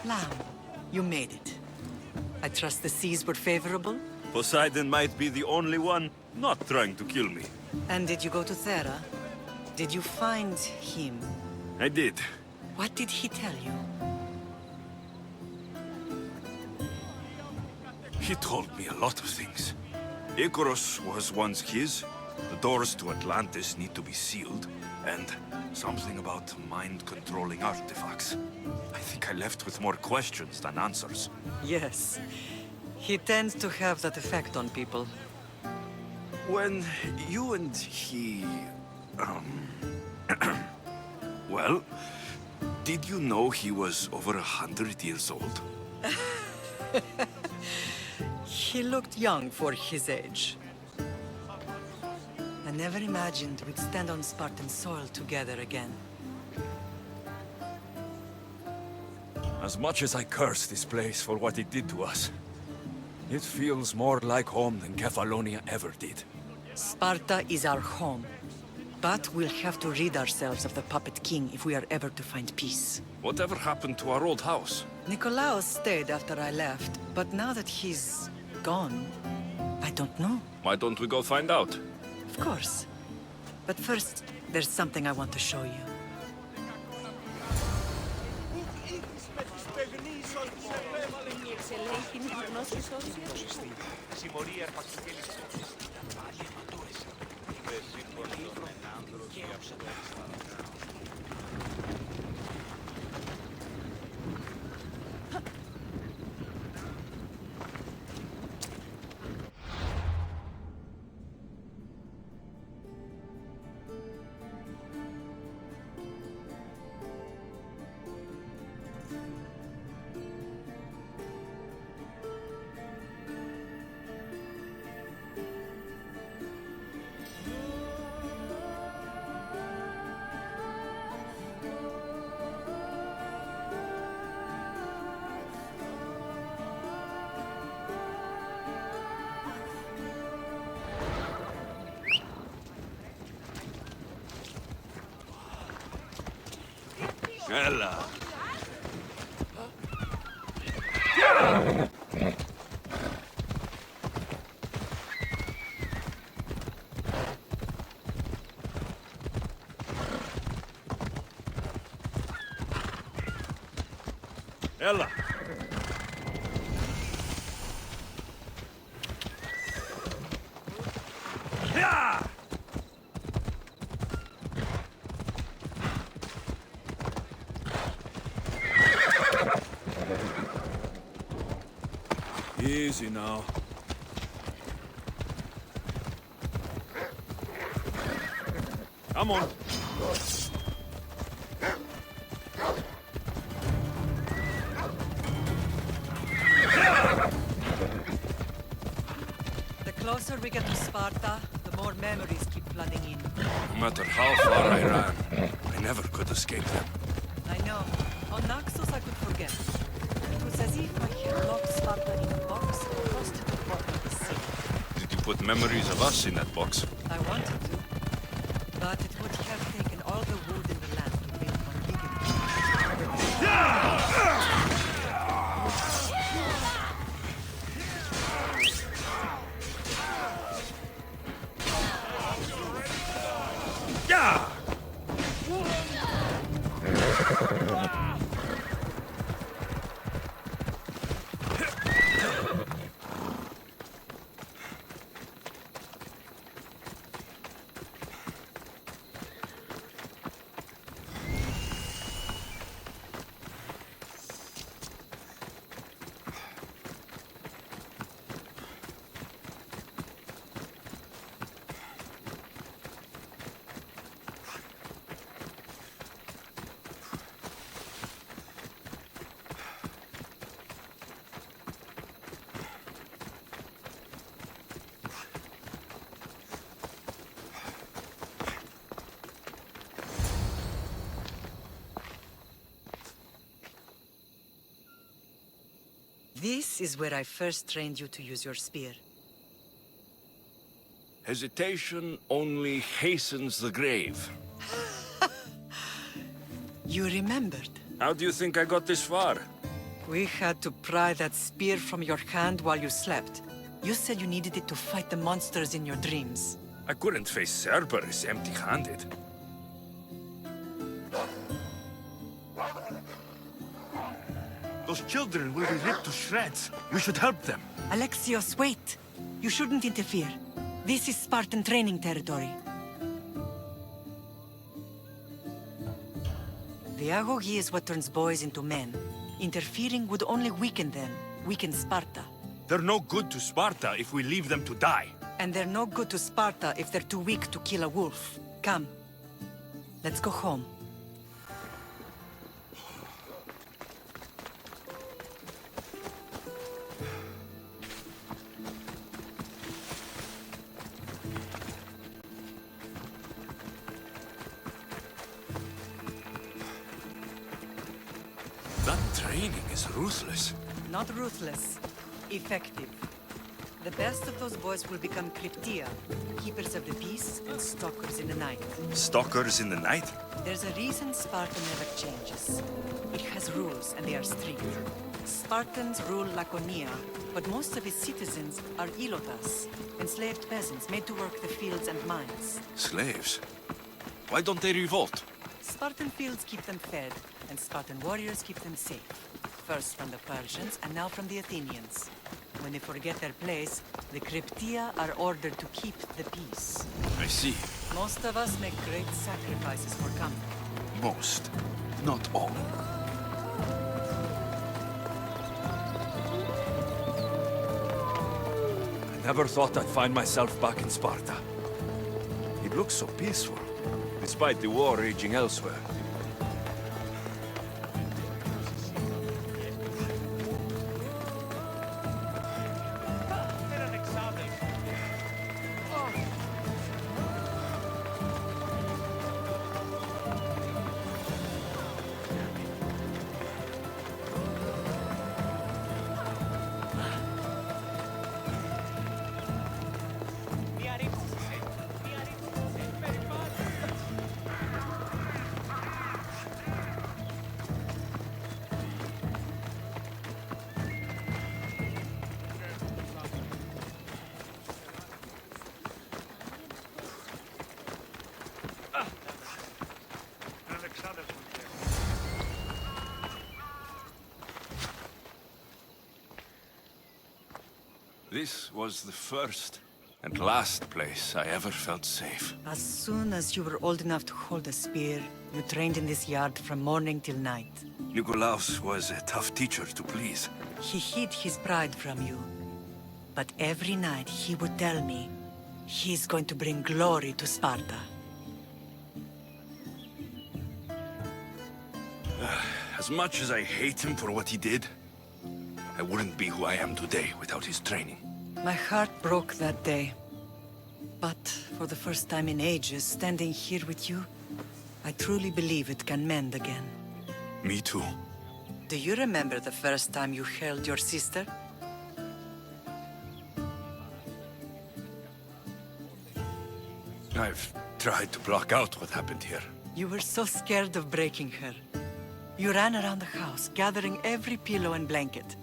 Lamb, you made it. I trust the seas were favorable? Poseidon might be the only one not trying to kill me. And did you go to Thera? Did you find him? I did. What did he tell you? He told me a lot of things. Icarus was once his. The doors to Atlantis need to be sealed. And something about mind-controlling artifacts. I think I left with more questions than answers. Yes. He tends to have that effect on people. When you and he... well, did you know he was over 100 years old? He looked young for his age. I never imagined we'd stand on Spartan soil together again. As much as I curse this place for what it did to us, it feels more like home than Kefalonia ever did. Sparta is our home. But we'll have to rid ourselves of the Puppet King if we are ever to find peace. Whatever happened to our old house? Nikolaos stayed after I left, but now that he's gone, I don't know. Why don't we go find out? Of course. But first, there's something I want to show you. Ella! Ella! Yeah! Easy now. Come on! The closer we get to Sparta, the more memories keep flooding in. No matter how far I ran, I never could escape them. I know. On Naxos I could forget. It was as if I had locked Sparta in a box and tossed it to the bottom of the sea. Did you put memories of us in that box? I wanted to, but it would have taken all the wood in the land to build one big enough. Yeah! This is where I first trained you to use your spear. Hesitation only hastens the grave. You remembered. How do you think I got this far? We had to pry that spear from your hand while you slept. You said you needed it to fight the monsters in your dreams. I couldn't face Cerberus empty-handed. Those children will be ripped to shreds. We should help them. Alexios, wait! You shouldn't interfere. This is Spartan training territory. The Agogi is what turns boys into men. Interfering would only weaken them, weaken Sparta. They're no good to Sparta if we leave them to die. And they're no good to Sparta if they're too weak to kill a wolf. Come. Let's go home. That training is ruthless. Not ruthless. Effective. The best of those boys will become Cryptia, keepers of the peace and stalkers in the night. Stalkers in the night? There's a reason Sparta never changes. It has rules, and they are strict. Spartans rule Laconia, but most of its citizens are ilotas, enslaved peasants made to work the fields and mines. Slaves? Why don't they revolt? Spartan fields keep them fed, and Spartan warriors keep them safe. First from the Persians, and now from the Athenians. When they forget their place, the Cryptia are ordered to keep the peace. I see. Most of us make great sacrifices for comfort. Most. Not all. I never thought I'd find myself back in Sparta. It looks so peaceful, despite the war raging elsewhere. This was the first and last place I ever felt safe. As soon as you were old enough to hold a spear, you trained in this yard from morning till night. Nikolaos was a tough teacher to please. He hid his pride from you. But every night he would tell me, he's going to bring glory to Sparta. As much as I hate him for what he did, I wouldn't be who I am today without his training. My heart broke that day. But for the first time in ages, standing here with you, I truly believe it can mend again. Me too. Do you remember the first time you held your sister? I've tried to block out what happened here. You were so scared of breaking her. You ran around the house, gathering every pillow and blanket.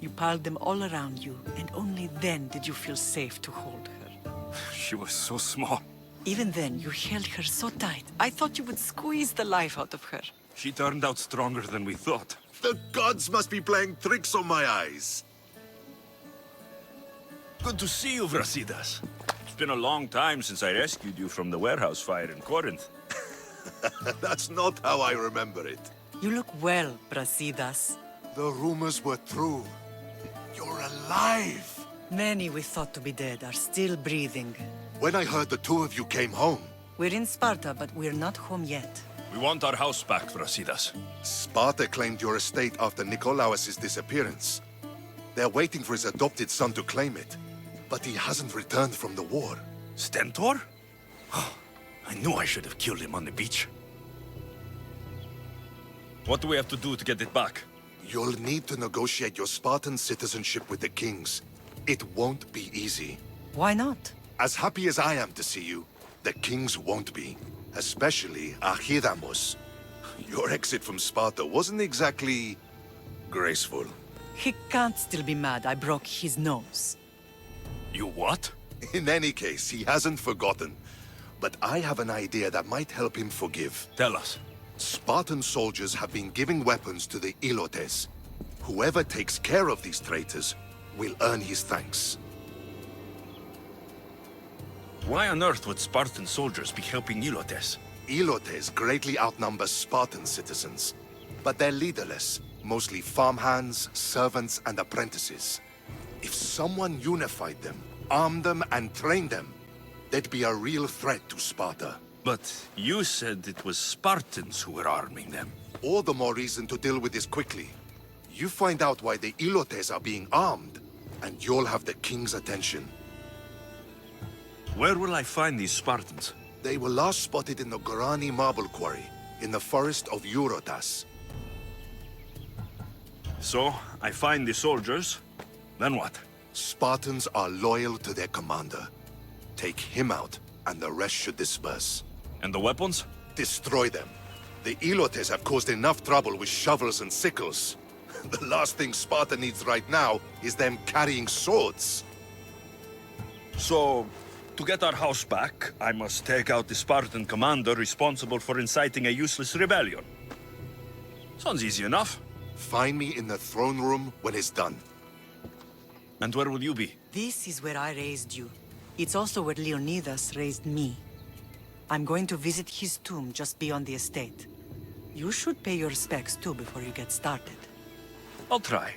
You piled them all around you, and only then did you feel safe to hold her. She was so small. Even then, you held her so tight, I thought you would squeeze the life out of her. She turned out stronger than we thought. The gods must be playing tricks on my eyes. Good to see you, Brasidas. It's been a long time since I rescued you from the warehouse fire in Corinth. That's not how I remember it. You look well, Brasidas. The rumors were true. You're alive! Many we thought to be dead are still breathing. When I heard the two of you came home, We're in Sparta, but we're not home yet. We want our house back, Brasidas. Sparta claimed your estate after Nikolaos' disappearance. They're waiting for his adopted son to claim it. But he hasn't returned from the war. Stentor? I knew I should have killed him on the beach. What do we have to do to get it back? You'll need to negotiate your Spartan citizenship with the kings. It won't be easy. Why not? As happy as I am to see you, the kings won't be. Especially Archidamos. Your exit from Sparta wasn't exactly graceful. He can't still be mad I broke his nose. You what? In any case, he hasn't forgotten. But I have an idea that might help him forgive. Tell us. Spartan soldiers have been giving weapons to the Ilotes. Whoever takes care of these traitors will earn his thanks. Why on earth would Spartan soldiers be helping Ilotes? Ilotes greatly outnumber Spartan citizens, but they're leaderless, mostly farmhands, servants, and apprentices. If someone unified them, armed them, and trained them, they'd be a real threat to Sparta. But you said it was Spartans who were arming them. All the more reason to deal with this quickly. You find out why the Ilotes are being armed, and you'll have the king's attention. Where will I find these Spartans? They were last spotted in the Gorani marble quarry, in the forest of Eurotas. So, I find the soldiers, then what? Spartans are loyal to their commander. Take him out, and the rest should disperse. And the weapons? Destroy them. The Ilotes have caused enough trouble with shovels and sickles. The last thing Sparta needs right now is them carrying swords. So, to get our house back, I must take out the Spartan commander responsible for inciting a useless rebellion. Sounds easy enough. Find me in the throne room when it's done. And where will you be? This is where I raised you. It's also where Leonidas raised me. I'm going to visit his tomb just beyond the estate. You should pay your respects too before you get started. I'll try.